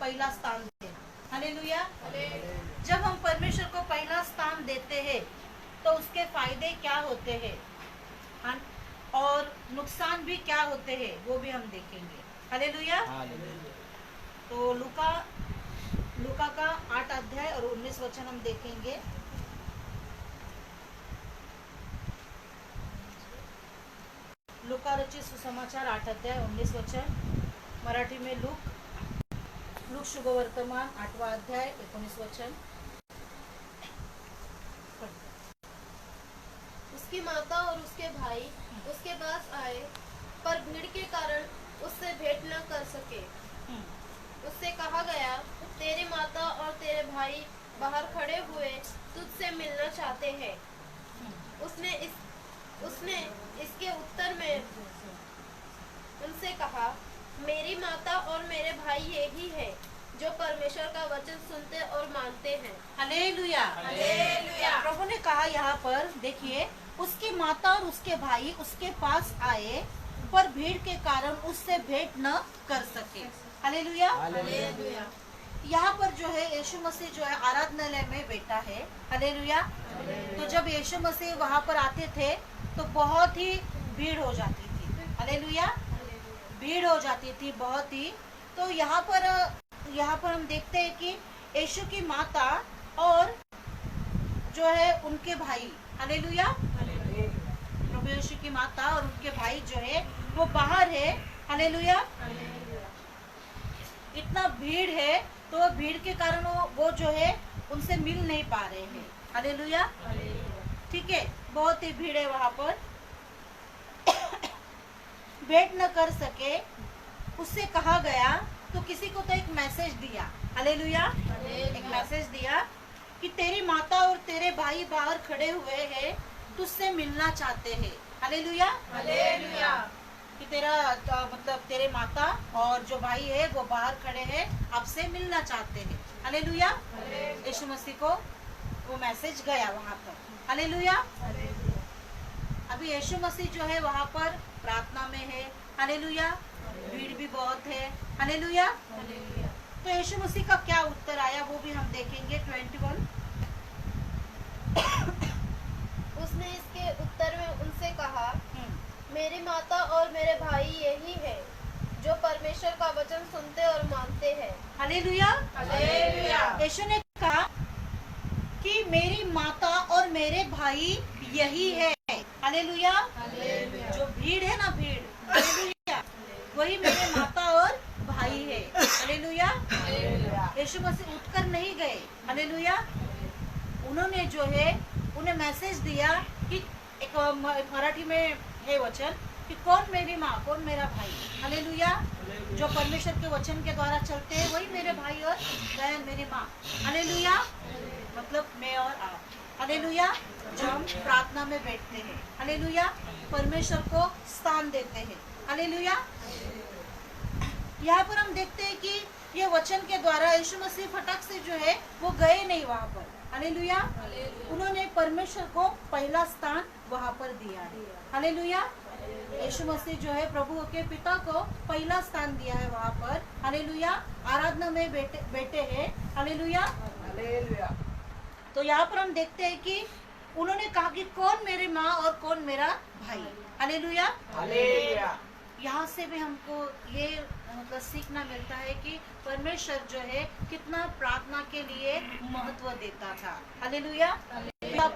पहला स्थान देना। हालेलुया। जब हम परमेश्वर को पहला स्थान देते हैं तो उसके फायदे क्या होते हैं और नुकसान भी क्या होते हैं वो भी हम देखेंगे। हालेलुया। तो लूका का 8 अध्याय और 19 वचन हम देखेंगे। लूका रचित सुसमाचार 8 अध्याय 19 वचन, मराठी में लूक शुभ वर्तमान 8वां अध्याय 19 वचन। उसकी माता और उसके भाई उसके पास आए, पर भीड़ के कारण उससे भेंट न कर सके। उससे कहा गया, तेरी माता और तेरे भाई बाहर खड़े हुए तुझसे मिलना चाहते हैं। उसने इसके उत्तर में उनसे कहा, मेरी माता और मेरे भाई यही है जो परमेश्वर का वचन सुनते और मानते हैं। हालेलुया। हालेलुया। प्रभु ने कहा यहाँ पर देखिए, उसकी माता और उसके भाई उसके पास आए, पर भीड़ के कारण उससे भेंट न कर सके। हालेलुया। हालेलुया। यहाँ पर जो है यीशु मसीह जो है आराधनालय में बैठा है। हालेलुया। तो जब यीशु मसीह वहाँ पर आते थे तो बहुत ही भीड़ हो जाती थी। हालेलुया। भीड़ हो जाती थी बहुत ही। तो यहाँ पर हम देखते हैं कि यीशु की माता और जो है उनके भाई, हालेलुया, प्रभु यीशु की माता और उनके भाई जो है वो बाहर है। हालेलुया। इतना भीड़ है तो भीड़ के कारण वो जो है उनसे मिल नहीं पा रहे हैं। हालेलुया। ठीक है, बहुत ही भीड़ है वहां पर। भेंट न कर सके, उससे कहा गया, तो किसी को तो एक मैसेज दिया। हालेलुया। एक मैसेज दिया कि तेरी माता और तेरे भाई बाहर खड़े हुए हैं, तुझसे मिलना चाहते हैं। हालेलुया। हालेलुया। कि तेरा मतलब तेरे माता और जो भाई है वो बाहर खड़े हैं, आपसे मिलना चाहते हैं। हालेलुया। यीशु मसीह को वो मैसेज गया वहां पर। हालेलुया। अभी यीशु मसीह जो है वहां पर प्रार्थना में है। हालेलुया। भीड़ भी बहुत है। हालेलुया। तो यीशु मसीह का क्या उत्तर आया वो भी हम देखेंगे। 21। उसने इसके उत्तर में उनसे कहा, मेरी माता और मेरे भाई यही है जो परमेश्वर का वचन सुनते और मानते हैं। हालेलुया। हालेलुया। यीशु ने कहा कि मेरी माता और मेरे भाई यही है। हालेलुया। जो भीड़ है ना, भीड़, हालेलुया, वही मेरे माता और भाई है। हालेलुया। यीशु मसीह उठकर नहीं गए। हालेलुया। उन्होंने जो है उन्हें मैसेज दिया कि एक मराठी में है वचन कि कौन मेरी माँ, कौन मेरा भाई। हालेलुया। जो परमेश्वर के वचन के द्वारा चलते हैं वही मेरे भाई और बहन, मेरी माँ। हालेलुया। मतलब मैं और आप। हालेलुया। जो हम प्रार्थना में बैठते हैं। हालेलुया। परमेश्वर को स्थान देते हैं। हालेलुया। यहाँ पर हम देखते हैं कि ये वचन के द्वारा यीशु मसीह फटक से जो है वो गए नहीं वहाँ पर। हालेलुया। उन्होंने परमेश्वर को पहला स्थान वहाँ पर दिया है। हालेलुया। यीशु मसीह जो है प्रभु के पिता को पहला स्थान दिया है वहाँ पर। हालेलुया। आराधना में बैठे हैं। हालेलुया। तो यहाँ पर हम देखते हैं कि उन्होंने कहा कि कौन मेरी माँ और कौन मेरा भाई। हालेलुया। यहाँ से भी हमको ये मतलब सीखना मिलता है कि परमेश्वर जो है कितना प्रार्थना के लिए महत्व देता था। हालेलुया।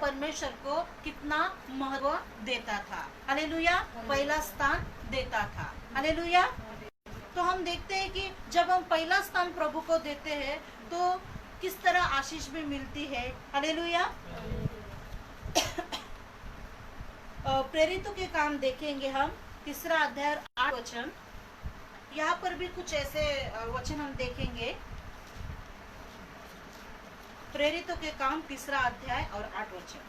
परमेश्वर को कितना महत्व देता था। हालेलुया। पहला स्थान देता था। हालेलुया। तो हम देखते हैं कि जब हम पहला स्थान प्रभु को देते हैं तो किस तरह आशीष भी मिलती है। हालेलुया। प्रेरितों के काम देखेंगे हम, 3 अध्याय 8 वचन। यहाँ पर भी कुछ ऐसे वचन हम देखेंगे। प्रेरितों के काम 3 अध्याय और 8 वचन।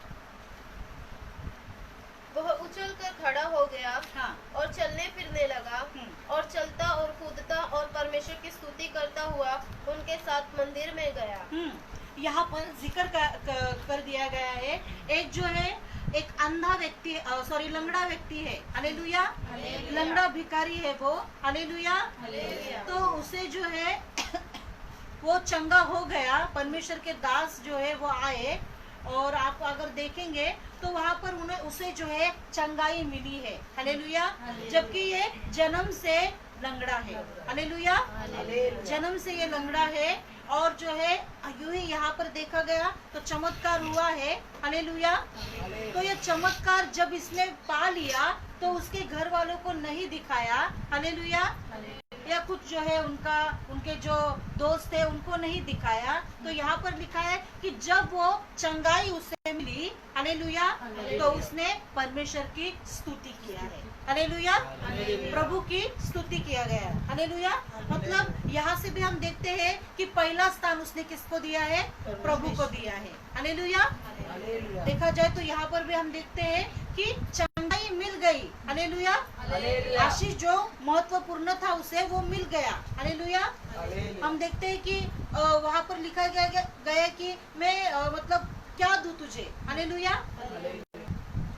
वह उछल कर खड़ा हो गया। हाँ। और चलने फिरने लगा और चलता और कूदता और परमेश्वर की स्तुति करता हुआ उनके साथ मंदिर में गया। यहाँ पर जिक्र कर दिया गया है, एक जो है एक अंधा व्यक्ति, सॉरी लंगड़ा व्यक्ति है। हालेलुया। लंगड़ा भिखारी है वो। हालेलुया। तो उसे जो है वो चंगा हो गया, परमेश्वर के दास जो है वो आए, और आप अगर देखेंगे तो वहां पर उन्हें उसे जो है चंगाई मिली है। हालेलुया। जबकि ये जन्म से लंगड़ा है। हालेलुया। जन्म से ये लंगड़ा है, और जो है यूं ही यहाँ पर देखा गया तो चमत्कार हुआ है। हालेलुया। तो ये चमत्कार जब इसने पा लिया तो उसके घर वालों को नहीं दिखाया। हालेलुया। या कुछ जो है उनके जो दोस्त थे उनको नहीं दिखाया। तो यहाँ पर लिखा है कि जब वो चंगाई उसे मिली, हालेलुया, तो उसने परमेश्वर की स्तुति किया है। हालेलुया। प्रभु की स्तुति किया गया है। हालेलुया। मतलब यहाँ से भी हम देखते हैं कि पहला स्थान उसने किसको दिया है? प्रभु को दिया है। हालेलुया। देखा जाए तो यहाँ पर भी हम देखते हैं कि चंगाई मिल गई। हालेलुया। आशीष जो महत्वपूर्ण था उसे वो मिल गया। हालेलुया। हम देखते हैं कि वहाँ पर लिखा गया कि मैं मतलब क्या दूं तुझे। हालेलुया।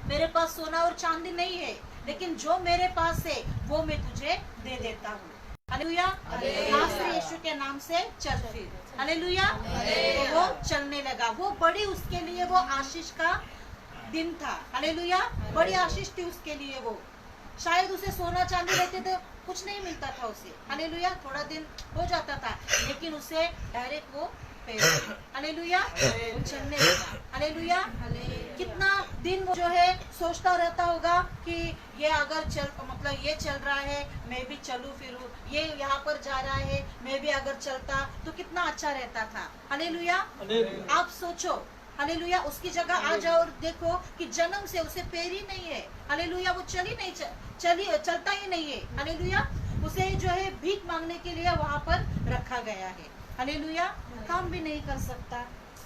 मेरे पास सोना और चांदी नहीं है, लेकिन जो मेरे पास है वो मैं तुझे दे देता हूँ। हालेलुया। यहाँ से यीशु के नाम से चल फिर। हालेलुया। तो वो चलने लगा। वो बड़ी उसके लिए वो आशीष का दिन था। हालेलुया। बड़ी आशीष थी उसके लिए। वो शायद उसे सोना चांदी रहते तो कुछ नहीं मिलता था उसे। हालेलुया। थोड़ा दिन हो जाता था, लेकिन उसे डायरेक्ट वो हालेलुया वो चलने लगा। हालेलुया। कितना दिन वो जो है सोचता रहता होगा कि ये अगर मतलब ये चल रहा है मैं भी चलूं फिरूं, ये यहाँ पर जा रहा है मैं भी अगर चलता तो कितना अच्छा रहता था। हालेलुया। आप सोचो। हालेलुया। उसकी जगह आ जाओ और देखो कि जन्म से उसे पैर ही नहीं है। हालेलुया। वो चलता ही नहीं है। हालेलुया। उसे जो है भीख मांगने के लिए वहां पर रखा गया है। हालेलुया। काम भी नहीं कर सकता।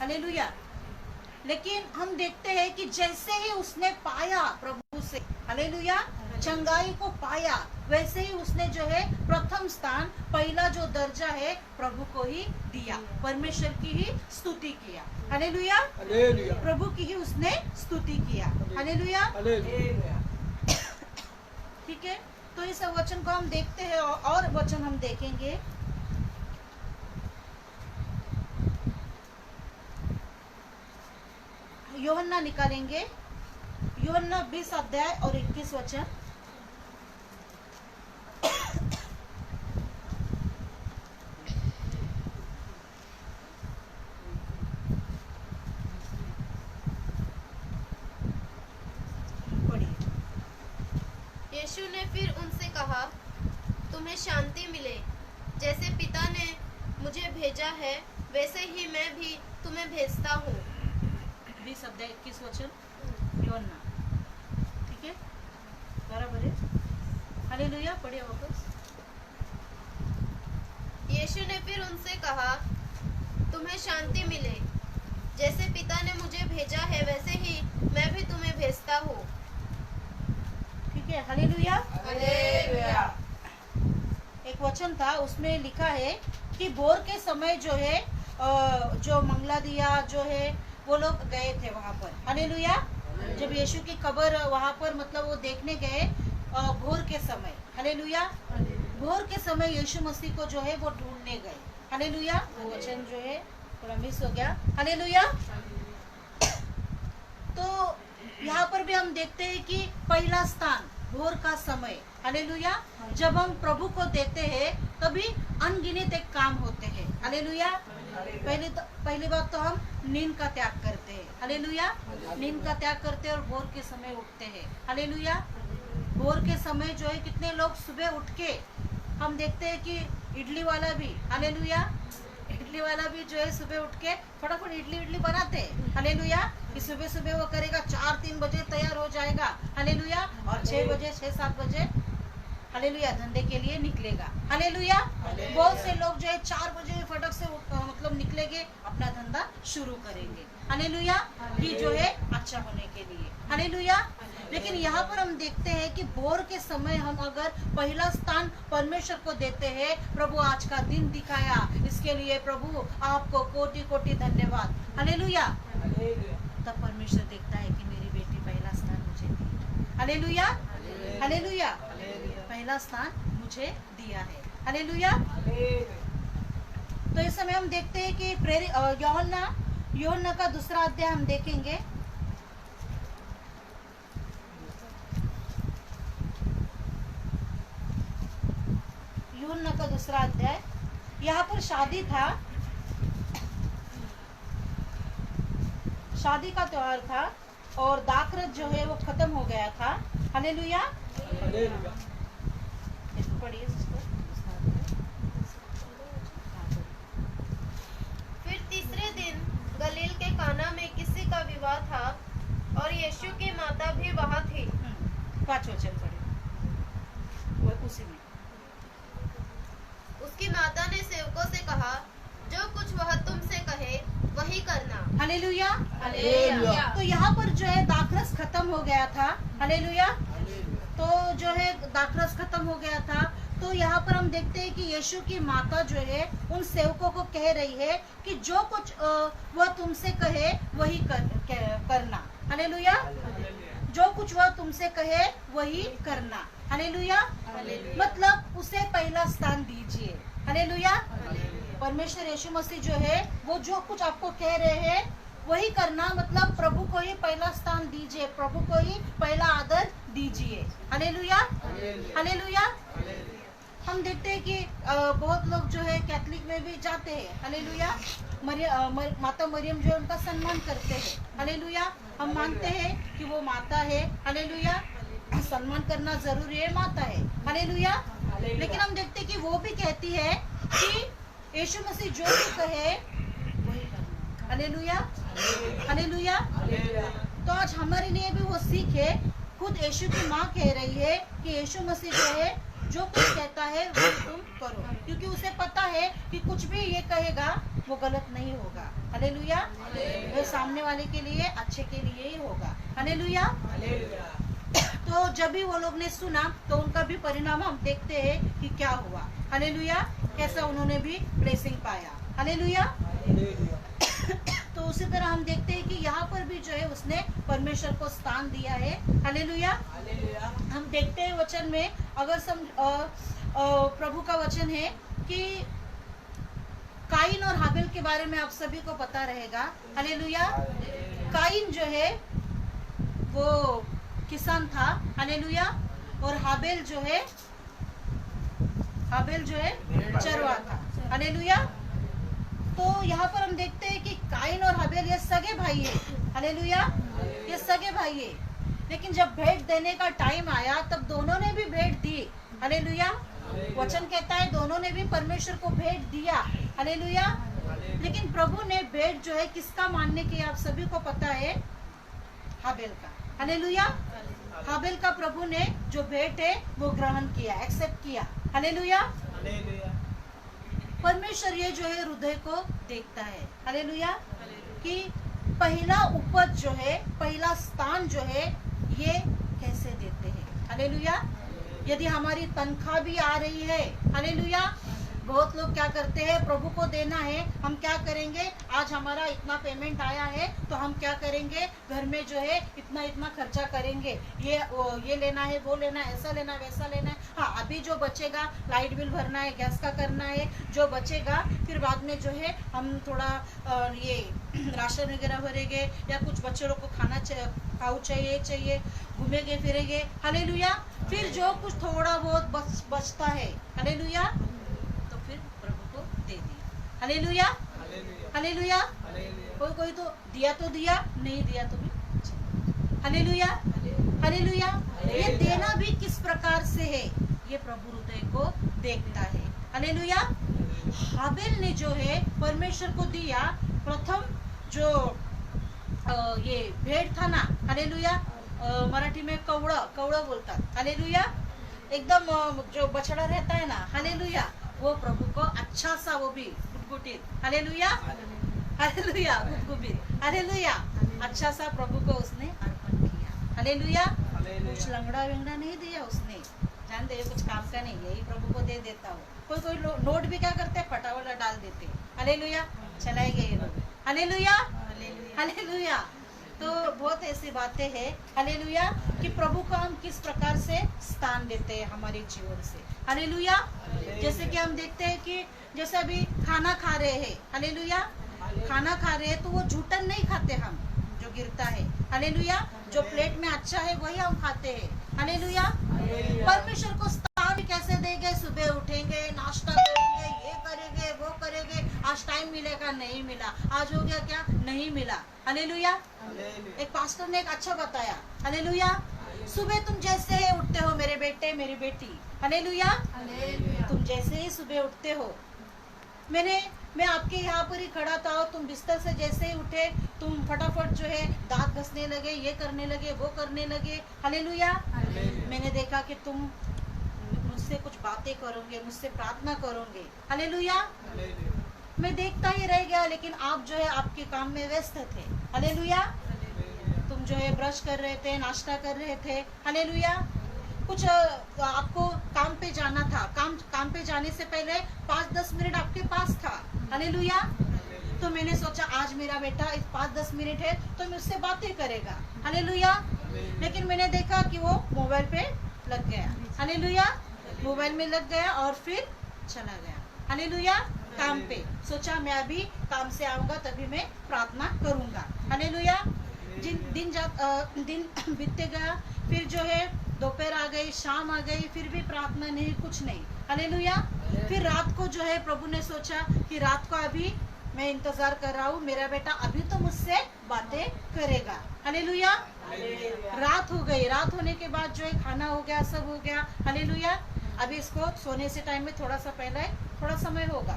हालेलुया। लेकिन हम देखते हैं कि जैसे ही उसने पाया प्रभु से, हालेलुया, चंगाई को पाया, वैसे ही उसने जो है प्रथम स्थान, पहला जो दर्जा है प्रभु को ही दिया, परमेश्वर की ही स्तुति किया। हालेलुया। प्रभु की ही उसने स्तुति किया। हालेलुया। ठीक है। तो इस वचन को हम देखते हैं और वचन हम देखेंगे। यूहन्ना निकालेंगे। यूहन्ना 20 अध्याय और 21 वचन। यीशु ने फिर उनसे कहा, तुम्हें शांति मिले। जैसे पिता ने मुझे भेजा है वैसे ही मैं भी तुम्हें भेजता हूँ। 20 अध्याय 21 वचन यूहन्ना। ठीक है, बराबर है। हालेलुया। पढ़िए वापस। यीशु ने फिर उनसे कहा, तुम्हें शांति मिले। जैसे पिता ने मुझे भेजा है वैसे ही मैं भी तुम्हें भेजता हूँ। ठीक है। हालेलुया। एक वचन था उसमें लिखा है कि भोर के समय जो है जो मंगला दिया जो है वो लोग गए थे वहां पर। हालेलुया। जब यीशु की कब्र वहां पर मतलब वो देखने गए भोर के समय। हालेलुया। भोर के समय यीशु मसीह को जो है वो ढूंढने गए। हालेलुया। वो वचन जो है थोड़ा मिस हो गया। हालेलुया। तो यहाँ पर भी हम देखते हैं कि पहला स्थान भोर का समय। हालेलुया। जब हम प्रभु को देते हैं तभी अनगिनत एक काम होते हैं। हालेलुया। पहली बात तो हम नींद का त्याग करते हैं। हालेलुया। नींद का त्याग करते हैं और भोर के समय उठते हैं। हालेलुया। भोर के समय जो है कितने लोग सुबह उठ के हम देखते हैं कि इडली वाला भी, हालेलुया, इडली वाला भी जो है सुबह उठ के फटाफट इडली बनाते हैं। हालेलुया। कि सुबह सुबह वो करेगा 4-3 बजे तैयार हो जाएगा। हालेलुया। और 6 बजे 6-7 बजे हालेलुया धंधे के लिए निकलेगा। हालेलुया। बहुत से लोग जो है 4 बजे फटक से मतलब निकलेंगे, अपना धंधा शुरू करेंगे। हालेलुया। कि जो है अच्छा होने के लिए। हालेलुया। लेकिन यहाँ पर हम देखते हैं कि भोर के समय हम अगर पहला स्थान परमेश्वर को देते हैं, प्रभु आज का दिन दिखाया, इसके लिए प्रभु आपको कोटि कोटि धन्यवाद। हालेलुया। तब परमेश्वर देखता है कि मेरी बेटी पहला स्थान मुझे दी। हालेलुया। हालेलुया। पहला स्थान मुझे दिया है। हालेलुया। तो इस समय हम देखते हैं कि यूहन्ना का दूसरा अध्याय हम देखेंगे। यूहन्ना का दूसरा अध्याय, यहाँ पर शादी था, शादी का त्योहार था और दाखरस जो है वो खत्म हो गया था। हालेलुया। इसको पढ़िए सिस्टर। फिर तीसरे दिन गलील के काना में किसी का विवाह था और यीशु की माता भी वहां थी। 5 वचन पढ़े वो उसी में। उसकी माता ने सेवकों से कहा, जो कुछ वह तुमसे कहे वही करना। हालेलुया। हालेलुया। तो यहाँ पर जो है दाखरस खत्म हो गया था। हालेलुया। तो जो है दाखरस खत्म हो गया था, तो यहाँ पर हम देखते हैं कि यीशु की माता जो है उन सेवकों को कह रही है कि जो कुछ वह तुमसे कहे वही करना। हालेलुया। जो कुछ वह तुमसे कहे वही करना। हालेलुया। मतलब उसे पहला स्थान दीजिए। हालेलुया। परमेश्वर यीशु मसीह जो है वो जो कुछ आपको कह रहे हैं वही करना, मतलब प्रभु को ही पहला स्थान दीजिए, प्रभु को ही पहला आदर दीजिए। हालेलुया। हालेलुया। हम देखते हैं कि बहुत लोग जो है कैथलिक में भी जाते हैं। हालेलुया। माता मरियम जो है उनका सम्मान करते हैं। हालेलुया। हम मानते हैं कि वो माता है। हालेलुया। सम्मान करना जरूरी है, माता है। हालेलुया। लेकिन हम देखते हैं कि वो भी कहती है कि यीशु मसीह जो भी कहे वही करना। हालेलुया। हालेलुया। तो आज हमारे लिए भी वो सीख है। खुद यीशु की माँ कह रही है कि यीशु मसीह जो है जो कुछ कहता है वो तुम करो, क्योंकि उसे पता है कि कुछ भी ये कहेगा वो गलत नहीं होगा। हालेलुया। वो सामने वाले के लिए अच्छे के लिए ही होगा। हालेलुया। तो जब भी वो लोग ने सुना तो उनका भी परिणाम हम देखते हैं कि क्या हुआ। हालेलुया। कैसा उन्होंने भी ब्लेसिंग पाया। हालेलुया। तो उसी तरह हम देखते हैं कि यहाँ पर भी जो है उसने परमेश्वर को स्थान दिया है। हालेलुया। हम देखते हैं वचन में, अगर प्रभु का वचन है कि काइन और हाबिल के बारे में आप सभी को पता रहेगा। हालेलुया। काइन जो है वो किसान था। हालेलुया। और हाबिल जो है चरवा था। हालेलुया। तो यहाँ पर हम देखते हैं कि काइन और हाबिल ये सगे भाई है। हालेलुया। ये सगे भाई है, लेकिन जब भेंट देने का टाइम आया तब दोनों ने भी भेंट दी। हालेलुया। वचन कहता है दोनों ने भी परमेश्वर को भेंट दिया। हालेलुया। लेकिन प्रभु ने भेंट जो है किसका मानने की आप सभी को पता है, हाबिल का। हालेलुया। हाबिल का प्रभु ने जो भेंट है वो ग्रहण किया, एक्सेप्ट किया। हालेलुया। परमेश्वर ये जो है हृदय को देखता है। हालेलुया। कि पहला उपज जो है, पहला स्थान जो है ये कैसे देते हैं। हालेलुया। यदि हमारी तनख्वाह भी आ रही है, हालेलुया, बहुत लोग क्या करते हैं, प्रभु को देना है, हम क्या करेंगे, आज हमारा इतना पेमेंट आया है तो हम क्या करेंगे, घर में जो है इतना इतना खर्चा करेंगे, ये लेना है, वो लेना है, ऐसा लेना है, वैसा लेना है। हाँ, अभी जो बचेगा लाइट बिल भरना है, गैस का करना है, जो बचेगा फिर बाद में जो है हम थोड़ा ये राशन वगैरह भरेंगे, या कुछ बच्चों को खाना खाऊ चाहिए, घूमेंगे फिरेंगे। हालेलुया। फिर जो कुछ थोड़ा बहुत बचता है, हालेलुया, तो फिर प्रभु को दे दिया। हालेलुया। हालेलुया। कोई तो दिया, नहीं दिया तो भी। हालेलुया। हालेलुया। ये देना भी किस प्रकार से है, ये प्रभु हृदय को देखता है। हालेलुया। हाबिल ने जो है परमेश्वर को दिया, प्रथम जो ये भेंट था ना, हालेलुया, मराठी में कवड़ा बोलतात। हालेलुया। एकदम जो बछड़ा रहता है ना, हालेलुया, वो प्रभु को अच्छा सा, वो भी गुटगुटीत, हालेलुया, हालेलुया, गुटगुटीत, हालेलुया, अच्छा सा प्रभु को उसने अर्पण किया। हालेलुया। कुछ लंगड़ा विंगड़ा नहीं दिया उसने, जान दे कुछ काम का नहीं, यही प्रभु को दे देता हो। कोई नोट भी क्या करते हैं, फटाफट डाल देते। हालेलुया। चलाए गए ये लोग। हालेलुया। हालेलुया। तो बहुत ऐसी बातें हैं, हालेलुया, कि प्रभु को हम किस प्रकार से स्थान देते हैं हमारे जीवन से। हालेलुया। जैसे कि हम देखते हैं कि जैसे अभी खाना खा रहे हैं, हालेलुया, खाना खा रहे हैं तो वो जूठन नहीं खाते हम, जो गिरता है, हालेलुया, जो प्लेट में अच्छा है वही हम खाते हैं, हालेलुया। परमेश्वर को स्थान कैसे देंगे? सुबह उठेंगे, नाश्ता करेंगे, ये करेंगे, वो करेंगे, आज टाइम मिलेगा, नहीं मिला, आज हो गया क्या, नहीं मिला, हालेलुया। एक पास्टर ने एक अच्छा बताया, हालेलुया, सुबह तुम जैसे ही उठते हो मेरे बेटे मेरी बेटी, हालेलुया, तुम जैसे ही सुबह उठते हो, मैं आपके यहाँ पर ही खड़ा था और तुम बिस्तर से जैसे ही उठे तुम फटाफट जो है दांत घसने लगे, ये करने लगे, वो करने लगे, हालेलुया। मैंने देखा कि तुम मुझसे कुछ बातें करोगे, मुझसे प्रार्थना करोगे, हालेलुया। मैं देखता ही रह गया, लेकिन आप जो है आपके काम में व्यस्त थे, हालेलुया। तुम जो है ब्रश कर रहे थे, नाश्ता कर रहे थे, हालेलुया। कुछ आपको काम पे जाना था, काम पे जाने से पहले 5-10 मिनट आपके पास था, हालेलुया। तो मैंने सोचा आज मेरा बेटा इस 5-10 मिनट है तो मुझसे बातें करेगा, हालेलुया। लेकिन मैंने देखा कि वो मोबाइल पे लग गया, हालेलुया, मोबाइल में लग गया और फिर चला गया, हालेलुया, काम पे। सोचा मैं अभी काम से आऊंगा तभी मैं प्रार्थना करूंगा, हालेलुया। दिन बीतते गया, फिर जो है दोपहर आ गई, शाम आ गई, फिर भी प्रार्थना नहीं, कुछ नहीं, हालेलुया। फिर रात को जो है प्रभु ने सोचा कि रात को अभी मैं इंतजार कर रहा हूँ, मेरा बेटा अभी तो मुझसे बातें करेगा, हालेलुया। रात हो गई, रात होने के बाद जो है खाना हो गया, सब हो गया, हालेलुया। अभी इसको सोने से टाइम में थोड़ा सा पहले थोड़ा समय होगा,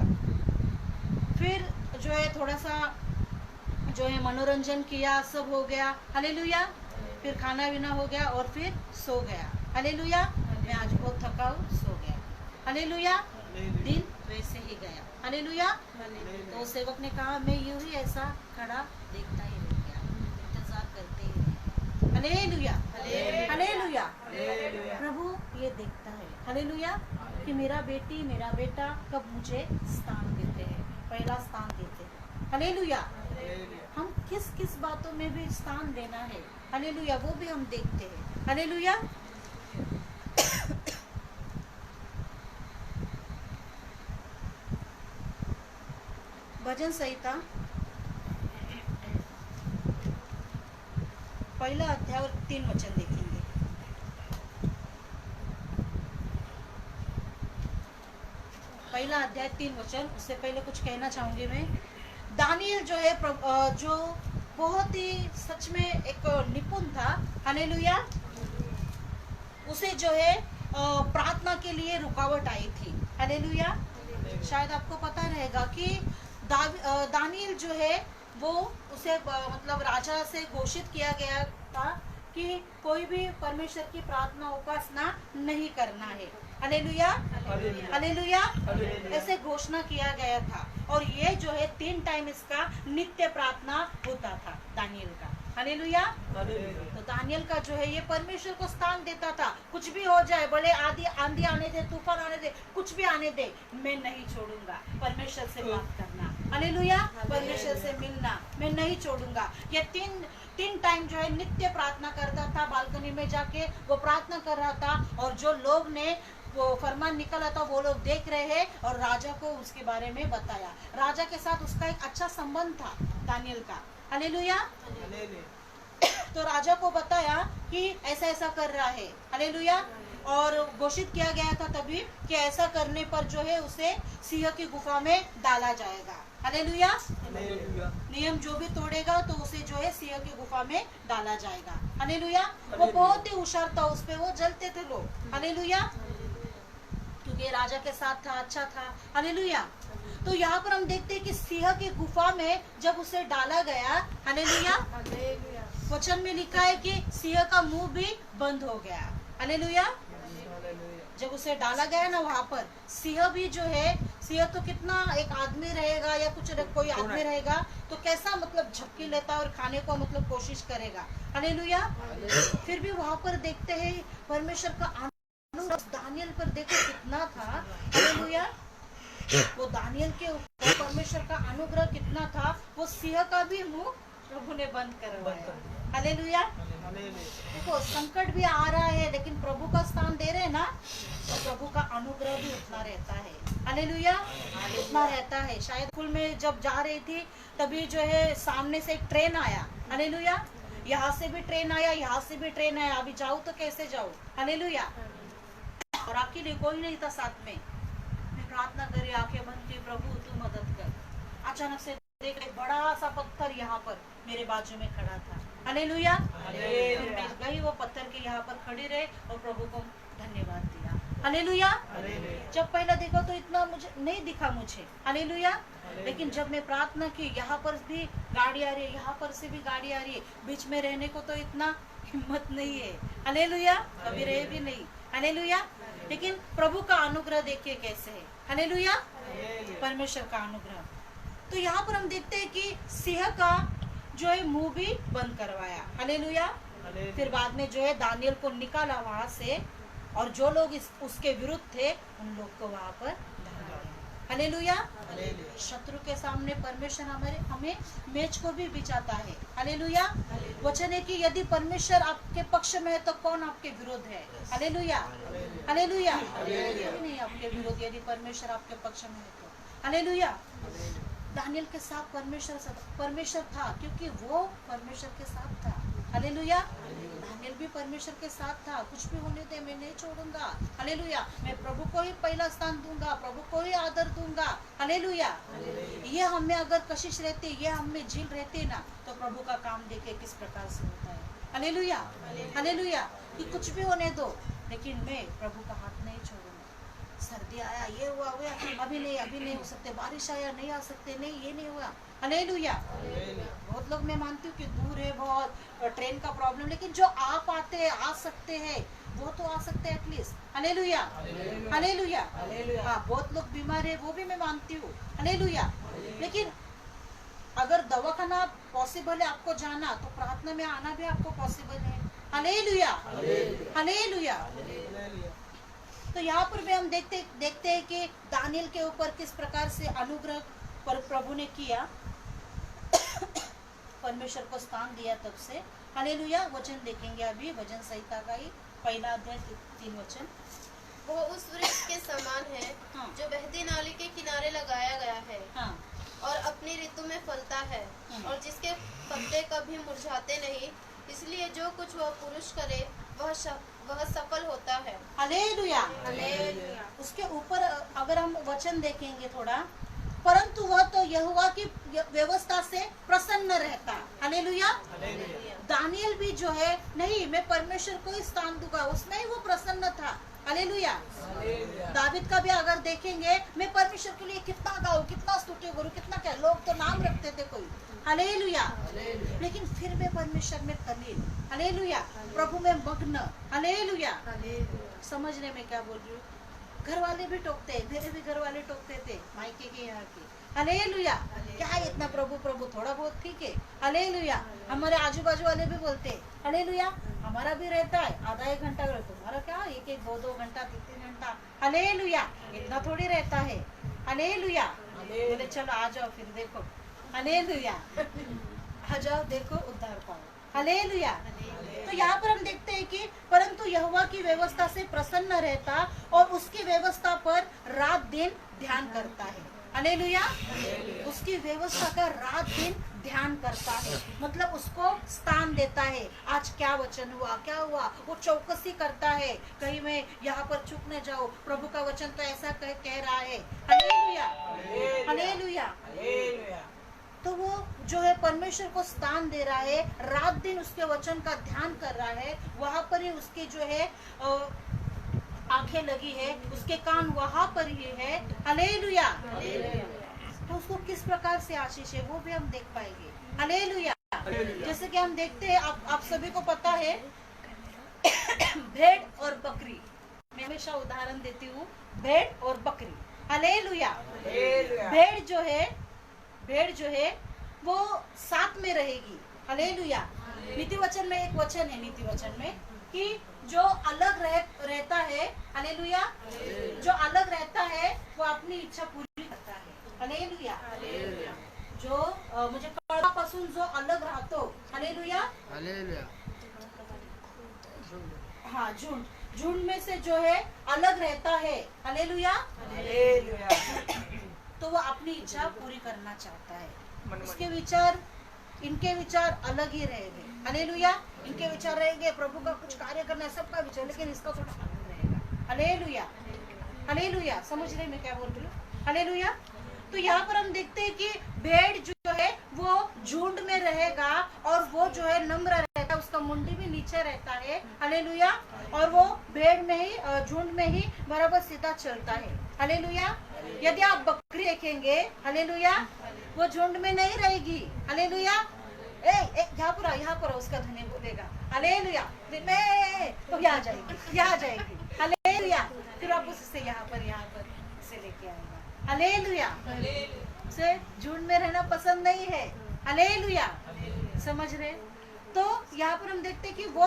फिर जो है थोड़ा सा जो है मनोरंजन किया, सब हो गया, हालेलुया। फिर खाना पीना हो गया और फिर सो गया, हालेलुया। मैं आज बहुत थका हूँ, सो गया, हालेलुया। दिन वैसे ही गया, हालेलुया। तो सेवक ने कहा मैं यूं ही ऐसा खड़ा देखता ही रह गया, इंतजार करते ही रह, हालेलुया, हालेलुया। प्रभु ये देखता है, हालेलुया, कि मेरा बेटी मेरा बेटा कब मुझे स्थान देते हैं, पहला स्थान देते हैं, हालेलुया। हम किस किस बातों में भी स्थान देना है, हालेलुया, वो भी हम देखते हैं, हालेलुया। भजन संहिता पहला अध्याय और 3 वचन देखेंगे। पहला अध्याय 3 वचन। उससे पहले कुछ कहना चाहूंगी मैं। दानियल जो है जो बहुत ही सच में एक निपुण था, हालेलुया, उसे जो है प्रार्थना के लिए रुकावट आई थी, हालेलुया। शायद आपको पता रहेगा कि दानियल जो है वो उसे मतलब राजा से घोषित किया गया था कि कोई भी परमेश्वर की प्रार्थना उपासना नहीं करना है, हालेलुया, हालेलुया, ऐसे घोषणा किया गया था। और ये जो है 3 टाइम इसका नित्य प्रार्थना होता था दानियल का, हालेलुया। तो दानियल का जो है ये परमेश्वर को स्थान देता था, कुछ भी हो जाए, भले आंधी आने दे, तूफान आने दे, कुछ भी आने दे, मैं नहीं छोड़ूंगा परमेश्वर से बात करना, हालेलुया, परमेश्वर से मिलना मैं नहीं छोड़ूंगा। ये तीन टाइम जो है नित्य प्रार्थना करता था, बालकनी में जाके वो प्रार्थना कर रहा था। और जो लोग ने वो फरमान निकला था वो लोग देख रहे हैं और राजा को उसके बारे में बताया। राजा के साथ उसका एक अच्छा संबंध था दानियल का, हालेलुया। तो राजा को बताया कि ऐसा ऐसा कर रहा है, हालेलुया। और घोषित किया गया था तभी कि ऐसा करने पर जो है उसे सिंह की गुफा में डाला जाएगा, हालेलुया। नियम जो भी तोड़ेगा तो उसे जो है सिंह की गुफा में डाला जाएगा, हालेलुया। वो बहुत ही होशियार था, उस पे वो जलते थे लोग, हालेलुया, क्योंकि राजा के साथ था, अच्छा था, हालेलुया। तो यहाँ पर हम देखते हैं कि सिंह की गुफा में जब उसे डाला गया, हालेलुया, वचन में लिखा है कि सिंह का मुंह भी बंद हो गया, हालेलुया। जब उसे डाला गया ना वहां पर, सिंह भी जो है, सिंह तो कितना एक आदमी रहेगा या कुछ कोई आदमी रहेगा तो कैसा मतलब झपकी लेता और खाने को मतलब कोशिश करेगा, हालेलुया। फिर भी वहां पर देखते हैं परमेश्वर का अनुग्रह दानियल पर देखो कितना था, हालेलुया। वो दानियल के ऊपर परमेश्वर का अनुग्रह कितना था, वो सिंह का भी मुंह प्रभु ने बंद करवाया, हालेलुया। देखो संकट भी आ रहा है लेकिन प्रभु का स्थान दे रहे हैं ना, तो प्रभु का अनुग्रह भी उतना रहता है, हालेलुया, इतना रहता है। शायद स्कूल में जब जा रही थी तभी जो है सामने से एक ट्रेन आया, हालेलुया, यहाँ से भी ट्रेन आया, यहाँ से भी ट्रेन आया, अभी जाऊँ तो कैसे जाऊँ, हालेलुया। और अकेले कोई नहीं था साथ में। मैं प्रार्थना करी, आंखें बंद की, प्रभु तू मदद कर। अचानक से देखे बड़ा सा पत्थर यहाँ पर मेरे बाजू में खड़ा था, हालेलुया। फिर मैं गई, वो पत्थर के यहाँ पर खड़ी रहे और प्रभु को धन्यवाद दिया, हालेलुया। जब पहला देखा तो इतना मुझे नहीं दिखा मुझे, हालेलुया। लेकिन जब मैं प्रार्थना की, यहाँ पर भी गाड़ी आ रही है, यहाँ पर से भी गाड़ी आ रही है, बीच में रहने को तो इतना हिम्मत नहीं है, हालेलुया, कभी रहे भी नहीं, हालेलुया। लेकिन प्रभु का अनुग्रह देखिए कैसे है, हालेलुया, परमेश्वर का अनुग्रह। तो यहाँ पर हम देखते हैं कि सिंह का जो है मुंह भी बंद करवाया, हालेलुया। फिर बाद में जो है दानियल को निकाला वहां से, और जो लोग उसके विरुद्ध थे उन लोग को वहां पर धरा दिया, हालेलुया। शत्रु के सामने परमेश्वर हमें मेज को भी बिछाता है, हालेलुया। वचन है कि यदि परमेश्वर आपके पक्ष में है तो कौन आपके विरोध है, हालेलुया, हालेलुया। कोई नहीं आपके विरोध यदि परमेश्वर आपके पक्ष में है तो, हालेलुया। दानियल के साथ परमेश्वर था, क्योंकि वो परमेश्वर के साथ था, हालेलुया। दानियल भी परमेश्वर के साथ था, कुछ भी होने दे मैं नहीं छोड़ूंगा, हालेलुया। मैं प्रभु को ही पहला स्थान दूंगा, प्रभु को ही आदर दूंगा, हालेलुया। ये हमें अगर कशिश रहती, ये हमें झील रहती ना, तो प्रभु का काम देखे किस प्रकार से होता है, हालेलुया, हालेलुया। कि कुछ भी होने दो, लेकिन मैं प्रभु का हाथ नहीं छोड़ूंगा। सर्दी आया, ये हुआ, अभी नहीं हो सकते, बारिश आया, नहीं आ सकते, नहीं ये नहीं हुआ, हालेलुया। बहुत लोग मैं मानती हूँ कि दूर है बहुत, ट्रेन का प्रॉब्लम, लेकिन जो आप आते हैं, आ सकते हैं, वो तो आ सकते हैं एटलीस्ट, हालेलुया, हालेलुया। हाँ, बहुत लोग बीमार है, वो भी मैं मानती हूँ, हालेलुया। लेकिन अगर दवाखाना पॉसिबल है आपको जाना, तो प्रार्थना में आना भी आपको पॉसिबल है, हालेलुया, हालेलुया। तो यहाँ पर भी हम देखते हैं कि दानियल के ऊपर किस प्रकार से अनुग्रह पर प्रभु ने किया, परमेश्वर को स्थान दिया तब से, हालेलुया। वचन देखेंगे अभी, वचन संहिता का ही पहला अध्याय 3 वचन। वो उस वृक्ष के समान है, हाँ। जो बहती नाली के किनारे लगाया गया है, हाँ, और अपनी ऋतु में फलता है, और जिसके पत्ते कभी मुरझाते नहीं। इसलिए जो कुछ वह पुरुष करे वह सफल होता है, हालेलुया, हालेलुया। उसके ऊपर अगर हम वचन देखेंगे थोड़ा, परंतु वह तो यहोवा की व्यवस्था से प्रसन्न रहता, हालेलुया। दानियल भी जो है, नहीं मैं परमेश्वर को ही स्थान दूंगा, उसमें ही वो प्रसन्न था, हालेलुया। दाविद का भी अगर देखेंगे, मैं परमेश्वर के लिए कितना गाऊं, कितना स्तुति करूं, कितना क्या, लोग तो नाम रखते थे कोई, हालेलुया, लेकिन फिर मैं परमेश्वर में तल्लीन, हालेलुया, प्रभु में मग्न, हालेलुया। समझने में क्या बोल रही हूँ? घर वाले भी टोकते हैं, मेरे भी घर वाले टोकते थे, मायके के यहाँ के, हालेलुया। क्या है इतना प्रभु प्रभु, थोड़ा बहुत ठीक है, हालेलुया। हमारे आजू बाजू वाले भी बोलते हैं, हालेलुया। हमारा भी रहता है आधा 1 घंटा, तुम्हारा क्या 1-1, 2-2 घंटा, 3-3 घंटा, हालेलुया। इतना थोड़ी रहता है, हालेलुया। बोले चलो आ जाओ फिर देखो, हालेलुया, आ जाओ देखो उद्धार पाओ, हालेलुया। तो यहाँ पर हम देखते हैं कि परंतु यहोवा की व्यवस्था से प्रसन्न रहता और उसकी व्यवस्था पर रात दिन ध्यान करता है, हालेलुया। उसकी व्यवस्था का रात दिन ध्यान करता है, मतलब उसको स्थान देता है। आज क्या वचन हुआ, क्या हुआ, वो चौकसी करता है, कहीं मैं यहाँ पर चूक न जाऊं, प्रभु का वचन तो ऐसा कह रहा है, हालेलुया, हालेलुया। तो वो जो है परमेश्वर को स्थान दे रहा है, रात दिन उसके वचन का ध्यान कर रहा है, वहां पर ही उसके जो है आंखें लगी है, उसके कान वहां पर ही है, हालेलुया। तो उसको किस प्रकार से आशीष है वो भी हम देख पाएंगे, हालेलुया। जैसे कि हम देखते हैं, आप सभी को पता है भेड़ और बकरी, मैं हमेशा उदाहरण देती हूँ, भेड़ और बकरी, हालेलुया। भेड़ जो है वो साथ में रहेगी, हालेलुया। नीति वचन में एक वचन है, नीति वचन में, कि जो अलग रहता है, हालेलुया, जो अलग रहता है वो अपनी इच्छा पूरी करता है, हालेलुया। जो म्हणजे कळपासून जो अलग राहतो, हालेलुया, हाँ, झुंड में से जो है अलग रहता है, हालेलुया, तो वो अपनी इच्छा पूरी करना चाहता है। उसके विचार, इनके विचार अलग ही रहेंगे। हालेलुया। इनके विचार रहेंगे प्रभु का कुछ कार्य करना है, सबका विचार, लेकिन इसका थोड़ा अलग रहेगा। Hallelujah, hallelujah. समझ रहे मैं क्या बोल रही हूँ? हालेलुया। तो यहाँ पर हम देखते हैं कि भेड़ जो है वो झुंड में रहेगा और वो जो है नम्र रहता है, उसका मुंडी भी नीचे रहता है। हालेलुया। और वो भेड़ में ही, झुंड में ही बराबर सीधा चलता है। हालेलुया। यदि आप बकरी देखेंगे, हालेलुया, वो झुंड में नहीं रहेगी। हालेलुया। यहाँ पर उसका धनी बोलेगा हालेलुया, तो यहाँ जाएगी, यहाँ जाएगी। हालेलुया। फिर आप उससे यहाँ पर से लेके आएगा। हालेलुया। उसे झुंड में रहना पसंद नहीं है। हालेलुया। समझ रहे? तो यहाँ पर हम देखते हैं कि वो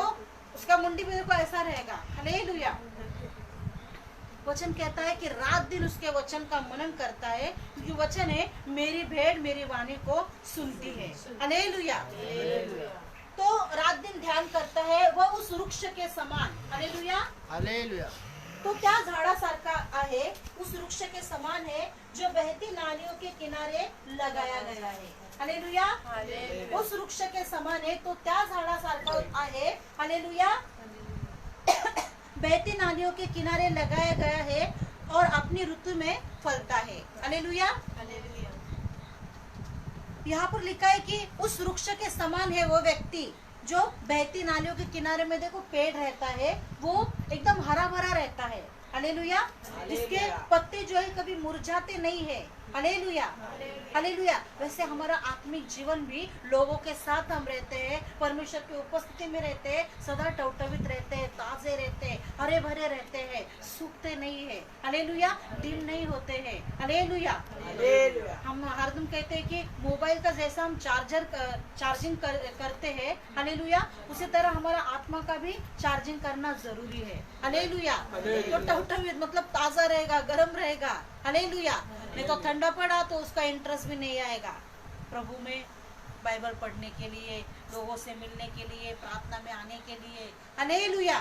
उसका मुंडी भी देखो ऐसा रहेगा। हालेलुया। वचन कहता है कि रात दिन उसके वचन का मनन करता है, क्योंकि वचन है मेरी भेड़ मेरी वाणी को सुनती है। हालेलुया। तो रात दिन ध्यान करता है, वह उस वृक्ष के समान। Hallelujah, hallelujah. तो क्या झाडासारखा आहे, उस वृक्ष के समान है जो बहती नालियों के किनारे लगाया गया है। हालेलुया। उस वृक्ष के समान है, तो त्या झाडासारखा आहे। हालेलुया। बहती नालियों के किनारे लगाया गया है और अपनी ऋतु में फलता है। हालेलुया। यहाँ पर लिखा है कि उस वृक्ष के समान है वो व्यक्ति जो बहती नालियों के किनारे में देखो पेड़ रहता है, वो एकदम हरा भरा रहता है। हालेलुया। इसके पत्ते जो है कभी मुरझाते नहीं है। Hallelujah, hallelujah. वैसे हमारा आत्मिक जीवन भी लोगों के साथ हम रहते हैं, परमेश्वर की उपस्थिति में रहते हैं, सदा टवटवित रहते हैं, ताजे रहते हैं, हरे भरे रहते हैं, सूखते नहीं है। हालेलुया। डिम नहीं होते हैं। हालेलुया। हम हरदम कहते हैं कि मोबाइल का जैसा हम चार्जिंग करते हैं, हालेलुया, उसी तरह हमारा आत्मा का भी चार्जिंग करना जरूरी है। हालेलुया। तो टवटवित मतलब ताजा रहेगा, गर्म रहेगा। हालेलुया। नहीं तो ठंडा पड़ा तो उसका इंटरेस्ट भी नहीं आएगा प्रभु में बाइबल पढ़ने के लिए, लोगों से मिलने के लिए, प्रार्थना में आने के लिए। हालेलुया।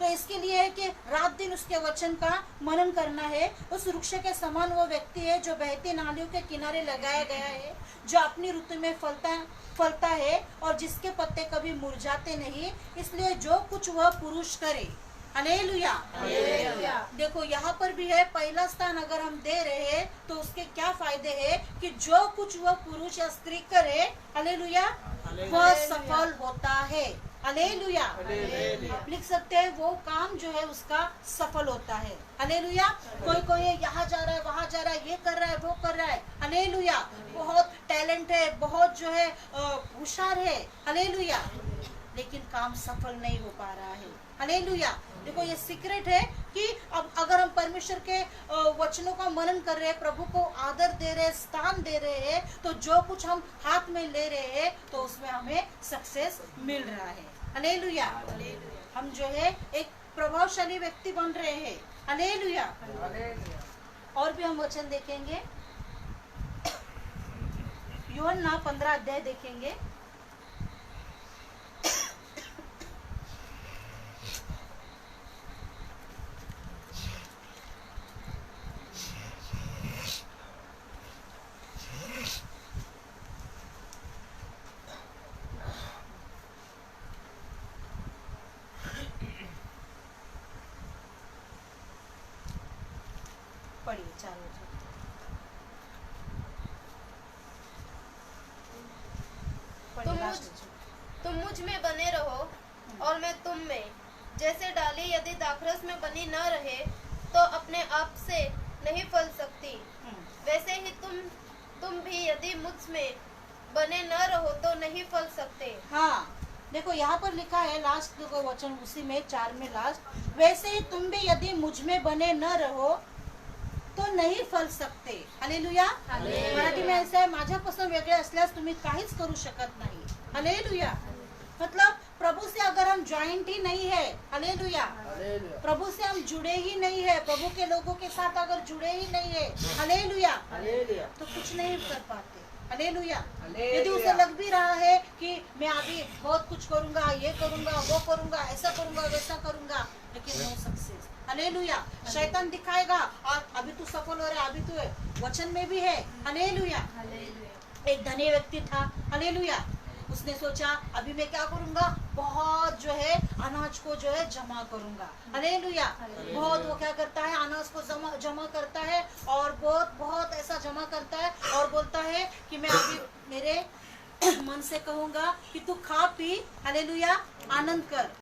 तो इसके लिए है कि रात दिन उसके वचन का मनन करना है। उस वृक्ष के समान वो व्यक्ति है जो बहती नालियों के किनारे लगाया गया है, जो अपनी ऋतु में फलता है और जिसके पत्ते कभी मुरझाते नहीं। इसलिए जो कुछ वह पुरुष करे। हालेलुया। देखो यहाँ पर भी है, पहला स्थान अगर हम दे रहे हैं तो उसके क्या फायदे हैं कि जो कुछ वह पुरुष या स्त्री करे, हालेलुया, वह सफल होता है। हालेलुया। आप लिख सकते हैं वो काम जो है उसका सफल होता है। हालेलुया। कोई यहाँ जा रहा है, वहाँ जा रहा है, ये कर रहा है, वो कर रहा है। हालेलुया। बहुत टैलेंट है, बहुत जो है होशियार है। हालेलुया। लेकिन काम सफल नहीं हो पा रहा है। हालेलुया। देखो ये सीक्रेट है कि अब अगर हम परमेश्वर के वचनों का मनन कर रहे हैं, प्रभु को आदर दे रहे हैं, स्थान दे रहे हैं, तो जो कुछ हम हाथ में ले रहे हैं तो उसमें हमें सक्सेस मिल रहा है। हालेलुया। हम जो है एक प्रभावशाली व्यक्ति बन रहे हैं। हालेलुया। और भी हम वचन देखेंगे, यूहन्ना 15 अध्याय देखेंगे। तुम मुझ में बने रहो और मैं तुम में। जैसे डाली यदि दाखरस में बनी न रहे तो अपने आप से नहीं फल सकती, वैसे ही तुम भी यदि मुझ में बने न रहो तो नहीं फल सकते। हाँ, देखो यहाँ पर लिखा है लास्ट को वचन उसी में 4 में लास्ट, वैसे ही तुम भी यदि मुझ में बने न रहो तो नाही फल सकते. हालेलुया. मराठी ऐसा आहे, माझ्यापासून वेगळे असल्यास तुम्ही काहीच करू शकत नाही. हालेलुया. मतलब प्रभु से अगर हम ज्वाइंट ही नहीं है, हालेलुया, प्रभु से हम जुड़े ही नहीं है, प्रभु के लोगों के साथ अगर जुड़े ही नहीं है, हालेलुया, तो कुछ नहीं कर पाते. हालेलुया. यदि उसे लग भी रहा है कि मैं अभी बहुत कुछ करूंगा, ये करूंगा, वो करूंगा, ऐसा करूंगा, वैसा करूंगा, लेकिन नो सक्सेस. हालेलुया। शैतान दिखाएगा और अभी तू सफल हो रहा है, अभी तू वचन में भी है। हालेलुया। एक धनी व्यक्ति था, हालेलुया। उसने सोचा अभी मैं क्या करूंगा, बहुत जो है अनाज को जो है जमा करूंगा। हालेलुया। बहुत वो क्या करता है, अनाज को जमा करता है और बहुत बहुत ऐसा जमा करता है और बोलता है कि मैं अभी मेरे मन से कहूंगा कि तू खा पी, हालेलुया, आनंद कर।